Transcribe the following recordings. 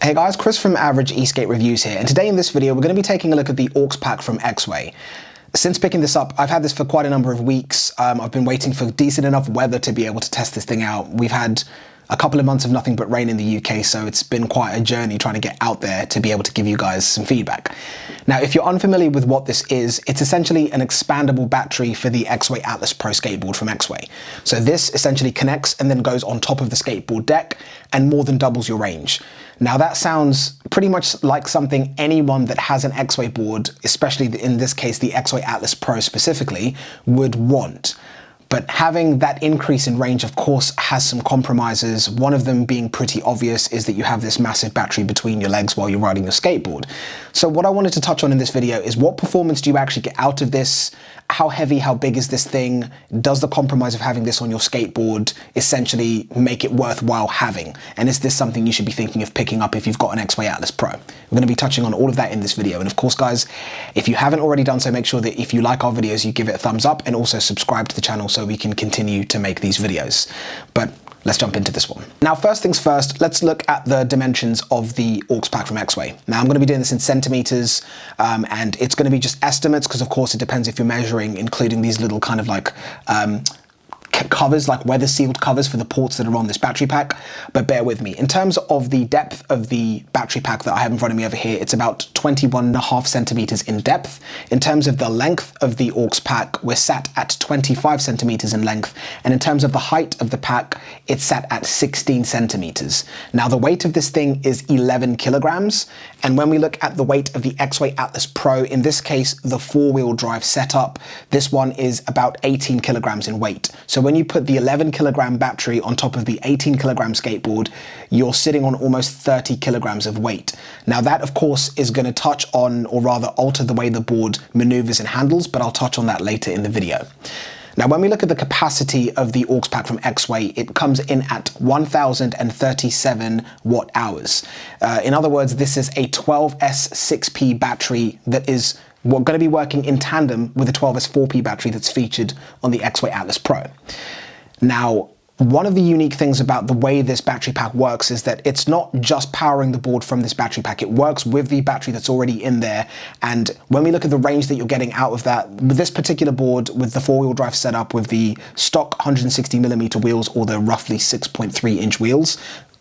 Hey guys, Chris from Average Eskate Reviews here, and today in this video we're going to be taking a look at the AUX pack from Exway. Since picking this up, I've had this for quite a number of weeks. I've been waiting for decent enough weather to be able to test this thing out. We've had a couple of months of nothing but rain in the UK, so it's been quite a journey trying to get out there to be able to give you guys some feedback. Now, if you're unfamiliar with what this is, it's essentially an expandable battery for the Exway Atlas Pro skateboard from Exway. So this essentially connects and then goes on top of the skateboard deck and more than doubles your range. Now that sounds pretty much like something anyone that has an Exway board, especially in this case the Exway Atlas Pro specifically, would want. But having that increase in range, of course, has some compromises. One of them being pretty obvious is that you have this massive battery between your legs while you're riding your skateboard. So what I wanted to touch on in this video is what performance do you actually get out of this? How heavy, how big is this thing? Does the compromise of having this on your skateboard essentially make it worthwhile having? And is this something you should be thinking of picking up if you've got an Exway Atlas Pro? We're going to be touching on all of that in this video. And of course, guys, if you haven't already done so, make sure that if you like our videos, you give it a thumbs up and also subscribe to the channel so we can continue to make these videos. But let's jump into this one. Now, first things first, let's look at the dimensions of the AUX pack from Exway. Now, I'm going to be doing this in centimeters, and it's going to be just estimates because, of course, it depends if you're measuring, including these little kind of like covers, like weather sealed covers for the ports that are on this battery pack, but bear with me. In terms of the depth of the battery pack that I have in front of me over here, it's about 21.5 centimeters in depth. In terms of the length of the AUX pack, we're sat at 25 centimeters in length, and in terms of the height of the pack, it's sat at 16 centimeters. Now, the weight of this thing is 11 kilograms, and when we look at the weight of the Exway Atlas Pro, in this case, the four-wheel drive setup, this one is about 18 kilograms in weight. So when you put the 11 kilogram battery on top of the 18 kilogram skateboard, you're sitting on almost 30 kilograms of weight. Now that, of course, is going to touch on, or rather alter the way the board maneuvers and handles, but I'll touch on that later in the video. Now, when we look at the capacity of the AUX pack from Exway, it comes in at 1,037 watt hours. In other words, this is a 12S 6P battery that is going to be working in tandem with a 12S 4P battery that's featured on the Exway Atlas Pro. Now, one of the unique things about the way this battery pack works is that it's not just powering the board from this battery pack. It works with the battery that's already in there. And when we look at the range that you're getting out of that, with this particular board, with the four-wheel drive setup, with the stock 160mm wheels, or the roughly 6.3-inch wheels,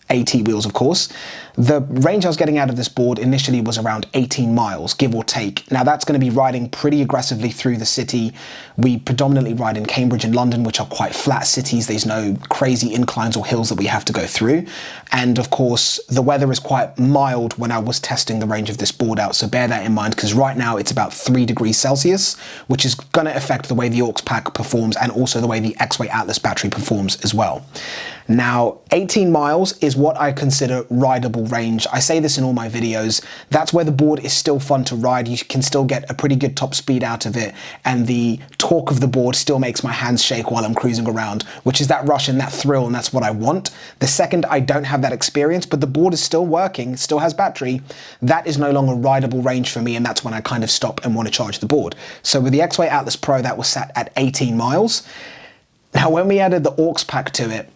AT wheels, of course, the range I was getting out of this board initially was around 18 miles, give or take. Now that's going to be riding pretty aggressively through the city. We predominantly ride in Cambridge and London, which are quite flat cities. There's no crazy inclines or hills that we have to go through. And of course, the weather is quite mild when I was testing the range of this board out. So bear that in mind, because right now it's about 3 degrees Celsius, which is going to affect the way the AUX pack performs and also the way the Exway Atlas battery performs as well. Now, 18 miles is what I consider rideable range. I say this in all my videos. That's where the board is still fun to ride. You can still get a pretty good top speed out of it, and the torque of the board still makes my hands shake while I'm cruising around, which is that rush and that thrill, and that's what I want. The second I don't have that experience, but the board is still working, still has battery, that is no longer rideable range for me, and that's when I kind of stop and want to charge the board. So with the Exway Atlas Pro, that was sat at 18 miles. Now, when we added the AUX pack to it,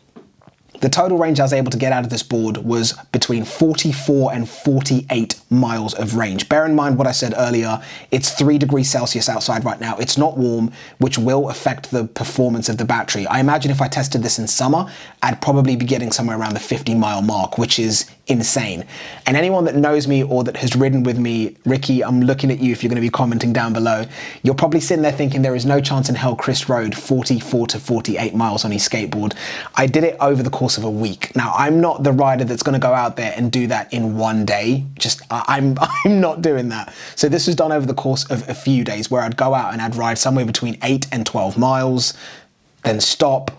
the total range I was able to get out of this board was between 44 and 48 miles of range. Bear in mind what I said earlier, it's 3 degrees Celsius outside right now. It's not warm, which will affect the performance of the battery. I imagine if I tested this in summer, I'd probably be getting somewhere around the 50-mile mark, which is insane. And anyone that knows me or that has ridden with me, Ricky, I'm looking at you if you're going to be commenting down below. You're probably sitting there thinking there is no chance in hell Chris rode 44 to 48 miles on his skateboard. I did it over the course of a week. Now, I'm not the rider that's going to go out there and do that in one day. I'm not doing that. So this was done over the course of a few days where I'd go out and I'd ride somewhere between 8 and 12 miles, then stop,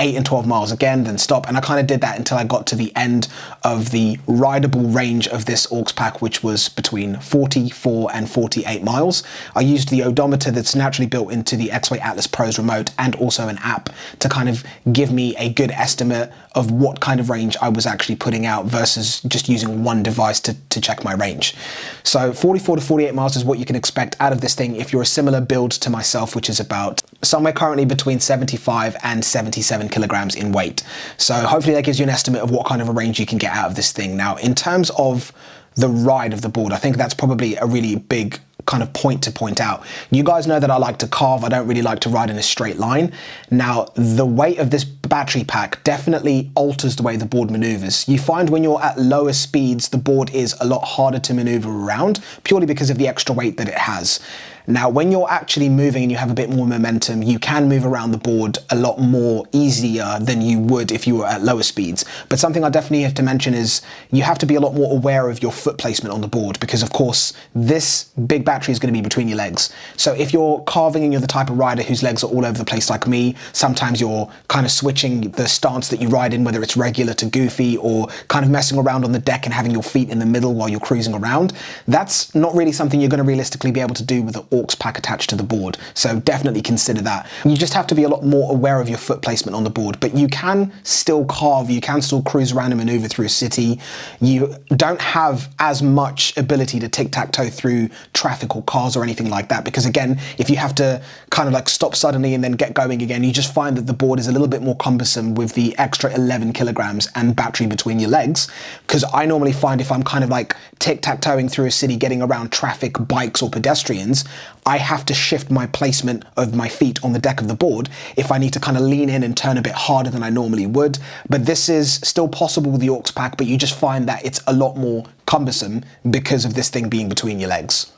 8 and 12 miles again, then stop. And I kind of did that until I got to the end of the rideable range of this AUX pack, which was between 44 and 48 miles. I used the odometer that's naturally built into the Exway Atlas Pro's remote and also an app to kind of give me a good estimate of what kind of range I was actually putting out versus just using one device to check my range. So 44 to 48 miles is what you can expect out of this thing if you're a similar build to myself, which is about somewhere currently between 75 and 77 11 kilograms in weight. So hopefully that gives you an estimate of what kind of a range you can get out of this thing. Now, in terms of the ride of the board, I think that's probably a really big kind of point to point out. You guys know that I like to carve. I don't really like to ride in a straight line. Now, the weight of this battery pack definitely alters the way the board maneuvers. You find when you're at lower speeds, the board is a lot harder to maneuver around purely because of the extra weight that it has. Now, when you're actually moving and you have a bit more momentum, you can move around the board a lot more easier than you would if you were at lower speeds. But something I definitely have to mention is you have to be a lot more aware of your foot placement on the board, because of course, this big battery is going to be between your legs. So if you're carving and you're the type of rider whose legs are all over the place like me, sometimes you're kind of switching the stance that you ride in, whether it's regular to goofy, or kind of messing around on the deck and having your feet in the middle while you're cruising around. That's not really something you're going to realistically be able to do with the AUX pack attached to the board. So definitely consider that. You just have to be a lot more aware of your foot placement on the board, but you can still carve, you can still cruise around and maneuver through a city. You don't have as much ability to tic-tac-toe through traffic or cars or anything like that, because again, if you have to kind of like stop suddenly and then get going again, you just find that the board is a little bit more cumbersome with the extra 11 kilograms and battery between your legs. Because I normally find if I'm kind of like tic-tac-toeing through a city, getting around traffic, bikes or pedestrians, I have to shift my placement of my feet on the deck of the board if I need to kind of lean in and turn a bit harder than I normally would. But this is still possible with the AUX pack, but you just find that it's a lot more cumbersome because of this thing being between your legs.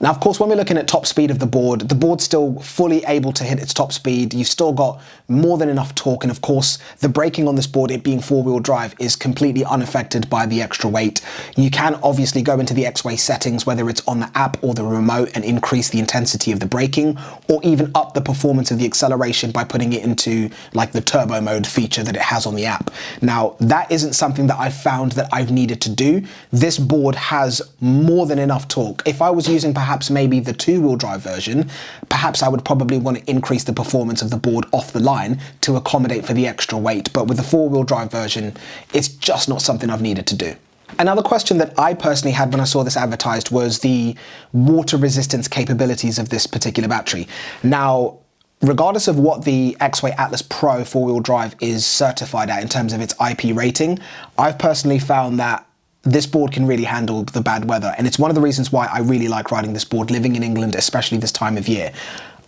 Now, of course, when we're looking at top speed of the board's still fully able to hit its top speed. You've still got more than enough torque. And of course, the braking on this board, it being four-wheel drive, is completely unaffected by the extra weight. You can obviously go into the Exway settings, whether it's on the app or the remote, and increase the intensity of the braking, or even up the performance of the acceleration by putting it into like the turbo mode feature that it has on the app. Now, that isn't something that I've found that I've needed to do. This board has more than enough torque. If I was using perhaps maybe the two-wheel drive version, perhaps I would probably want to increase the performance of the board off the line to accommodate for the extra weight. But with the four-wheel drive version, it's just not something I've needed to do. Another question that I personally had when I saw this advertised was the water resistance capabilities of this particular battery. Now, regardless of what the Exway Atlas Pro four-wheel drive is certified at in terms of its IP rating, I've personally found that this board can really handle the bad weather. And it's one of the reasons why I really like riding this board, living in England, especially this time of year.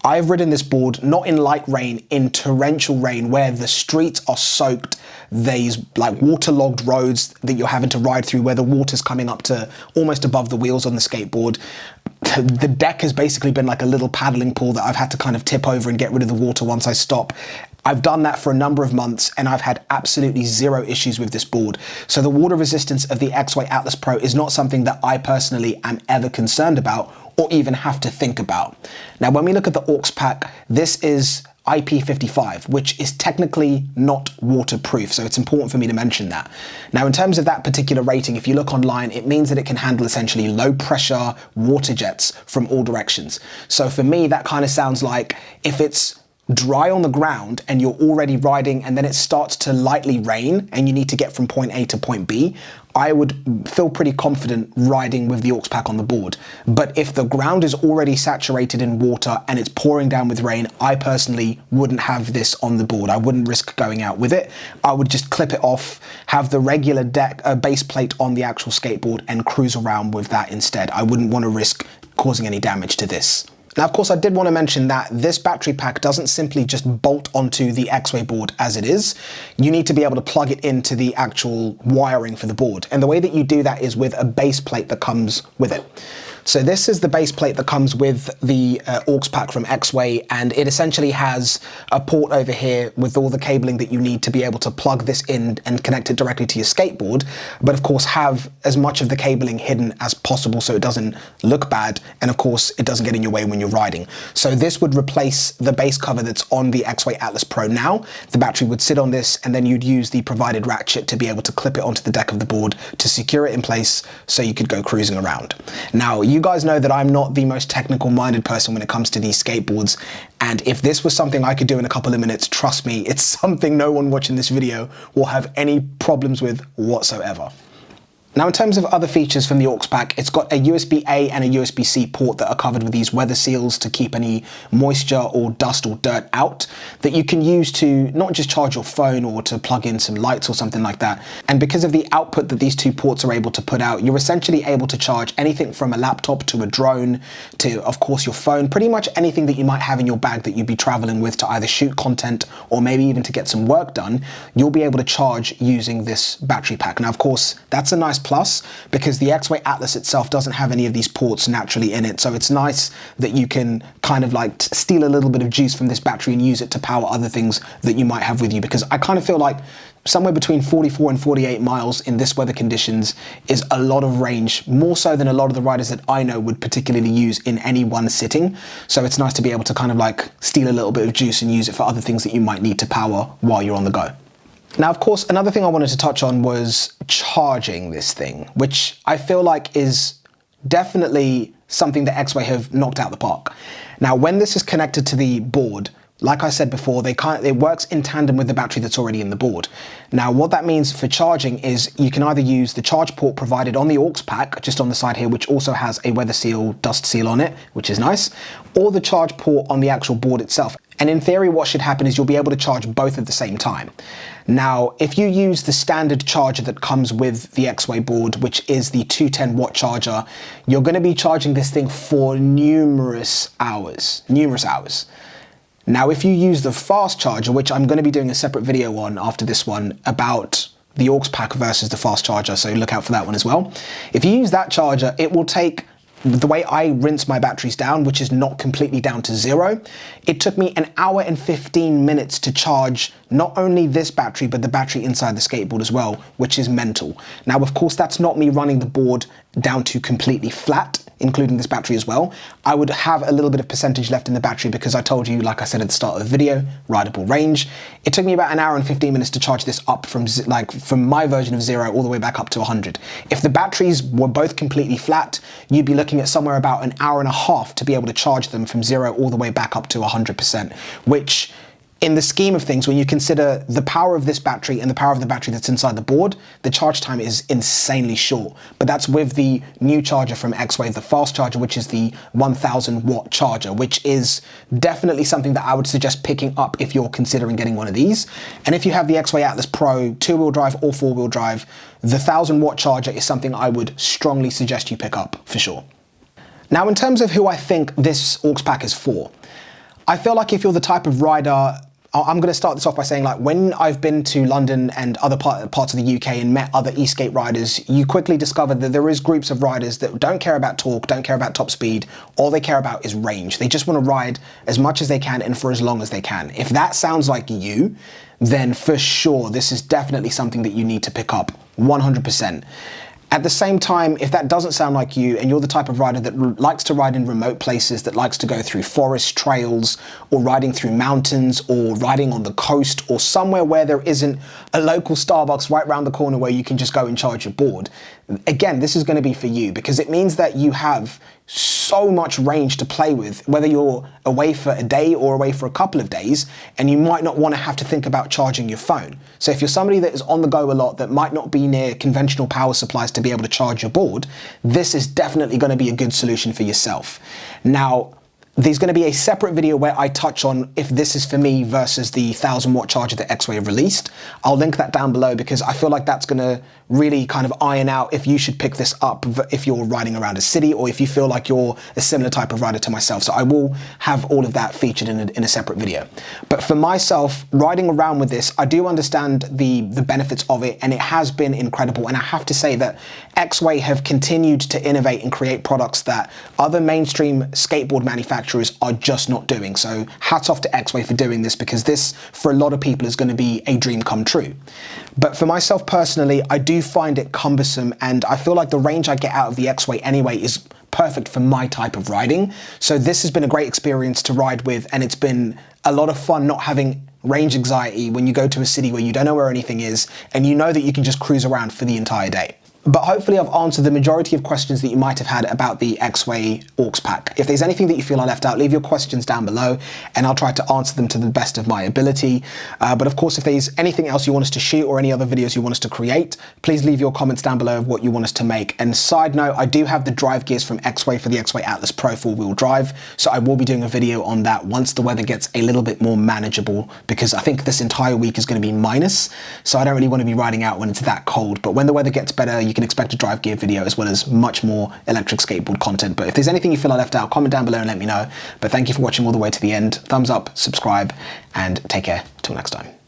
I've ridden this board not in light rain, in torrential rain, where the streets are soaked. There's like waterlogged roads that you're having to ride through, where the water's coming up to almost above the wheels on the skateboard. The deck has basically been like a little paddling pool that I've had to kind of tip over and get rid of the water once I stop. I've done that for a number of months and I've had absolutely zero issues with this board. So the water resistance of the Exway Atlas Pro is not something that I personally am ever concerned about or even have to think about. Now, when we look at the AUX pack, this is IP55, which is technically not waterproof. So it's important for me to mention that. Now, in terms of that particular rating, if you look online, it means that it can handle essentially low pressure water jets from all directions. So for me, that kind of sounds like if it's dry on the ground and you're already riding and then it starts to lightly rain and you need to get from point A to point B, I would feel pretty confident riding with the AUX pack on the board. But if the ground is already saturated in water and it's pouring down with rain, I personally wouldn't have this on the board. I wouldn't risk going out with it. I would just clip it off, have the regular base plate on the actual skateboard and cruise around with that instead. I wouldn't want to risk causing any damage to this. Now, of course, I did want to mention that this battery pack doesn't simply just bolt onto the Exway board as it is. You need to be able to plug it into the actual wiring for the board. And the way that you do that is with a base plate that comes with it. So this is the base plate that comes with the AUX pack from Exway, and it essentially has a port over here with all the cabling that you need to be able to plug this in and connect it directly to your skateboard, but of course have as much of the cabling hidden as possible so it doesn't look bad, and of course it doesn't get in your way when you're riding. So this would replace the base cover that's on the Exway Atlas Pro now. The battery would sit on this, and then you'd use the provided ratchet to be able to clip it onto the deck of the board to secure it in place so you could go cruising around. Now, you guys know that I'm not the most technical minded person when it comes to these skateboards, and if this was something I could do in a couple of minutes, trust me, it's something no one watching this video will have any problems with whatsoever. Now in terms of other features from the AUX pack, it's got a USB-A and a USB-C port that are covered with these weather seals to keep any moisture or dust or dirt out, that you can use to not just charge your phone or to plug in some lights or something like that. And because of the output that these two ports are able to put out, you're essentially able to charge anything from a laptop to a drone to, of course, your phone, pretty much anything that you might have in your bag that you'd be traveling with to either shoot content or maybe even to get some work done. You'll be able to charge using this battery pack. Now, of course, that's a nice plus because the Exway Atlas itself doesn't have any of these ports naturally in it. So it's nice that you can kind of like steal a little bit of juice from this battery and use it to power other things that you might have with you, because I kind of feel like somewhere between 44 and 48 miles in this weather conditions is a lot of range, more so than a lot of the riders that I know would particularly use in any one sitting. So it's nice to be able to kind of like steal a little bit of juice and use it for other things that you might need to power while you're on the go. Now, of course, another thing I wanted to touch on was charging this thing, which I feel like is definitely something that Exway have knocked out the park. Now, when this is connected to the board, like I said before, it works in tandem with the battery that's already in the board. Now, what that means for charging is you can either use the charge port provided on the AUX pack, just on the side here, which also has a weather seal, dust seal on it, which is nice, or the charge port on the actual board itself. And in theory, what should happen is you'll be able to charge both at the same time. Now, if you use the standard charger that comes with the Exway board, which is the 210 watt charger, you're going to be charging this thing for numerous hours. Now, if you use the fast charger, which I'm going to be doing a separate video on after this one about the AUX pack versus the fast charger, so look out for that one as well. If you use that charger, it will take, the way I rinse my batteries down, which is not completely down to zero, it took me 1 hour and 15 minutes to charge not only this battery, but the battery inside the skateboard as well, which is mental. Now, of course, that's not me running the board down to completely flat, including this battery as well. I would have a little bit of percentage left in the battery because I told you, like I said at the start of the video, rideable range. It took me about 1 hour and 15 minutes to charge this up from my version of 0 all the way back up to 100. If the batteries were both completely flat, you'd be looking at somewhere about 1.5 hours to be able to charge them from 0 all the way back up to 100%, which, in the scheme of things, when you consider the power of this battery and the power of the battery that's inside the board, the charge time is insanely short. But that's with the new charger from Exway, the fast charger, which is the 1000 watt charger, which is definitely something that I would suggest picking up if you're considering getting one of these. And if you have the Exway Atlas Pro 2-wheel drive or 4-wheel drive, the 1000 watt charger is something I would strongly suggest you pick up for sure. Now, in terms of who I think this AUX pack is for, I feel like if you're the type of rider, I'm going to start this off by saying, like, when I've been to London and other parts of the UK and met other e-skate riders, you quickly discover that there is groups of riders that don't care about torque, don't care about top speed. All they care about is range. They just want to ride as much as they can and for as long as they can. If that sounds like you, then for sure, this is definitely something that you need to pick up 100%. At the same time, if that doesn't sound like you and you're the type of rider that likes to ride in remote places, that likes to go through forest trails or riding through mountains or riding on the coast or somewhere where there isn't a local Starbucks right around the corner where you can just go and charge your board, again, this is going to be for you because it means that you have so much range to play with, whether you're away for a day or away for a couple of days, and you might not want to have to think about charging your phone. So if you're somebody that is on the go a lot, that might not be near conventional power supplies to be able to charge your board, this is definitely going to be a good solution for yourself. Now, there's going to be a separate video where I touch on if this is for me versus the 1000 watt charger that Exway have released. I'll link that down below because I feel like that's going to really kind of iron out if you should pick this up if you're riding around a city or if you feel like you're a similar type of rider to myself. So I will have all of that featured in a separate video. But for myself, riding around with this, I do understand the benefits of it, and it has been incredible. And I have to say that Exway have continued to innovate and create products that other mainstream skateboard manufacturers are just not doing. So hats off to Exway for doing this, because this, for a lot of people, is going to be a dream come true. But for myself personally, I do find it cumbersome, and I feel like the range I get out of the Exway anyway is perfect for my type of riding. So this has been a great experience to ride with, and it's been a lot of fun not having range anxiety when you go to a city where you don't know where anything is and you know that you can just cruise around for the entire day. But hopefully I've answered the majority of questions that you might have had about the Exway AUX pack. If there's anything that you feel I left out, leave your questions down below and I'll try to answer them to the best of my ability. But of course, if there's anything else you want us to shoot or any other videos you want us to create, please leave your comments down below of what you want us to make. And side note, I do have the drive gears from Exway for the Exway Atlas Pro 4-wheel drive. So I will be doing a video on that once the weather gets a little bit more manageable, because I think this entire week is going to be minus. So I don't really want to be riding out when it's that cold. But when the weather gets better, you can expect a drive gear video as well as much more electric skateboard content. But if there's anything you feel I left out, comment down below and let me know. But thank you for watching all the way to the end. Thumbs up, subscribe, and take care. Till next time.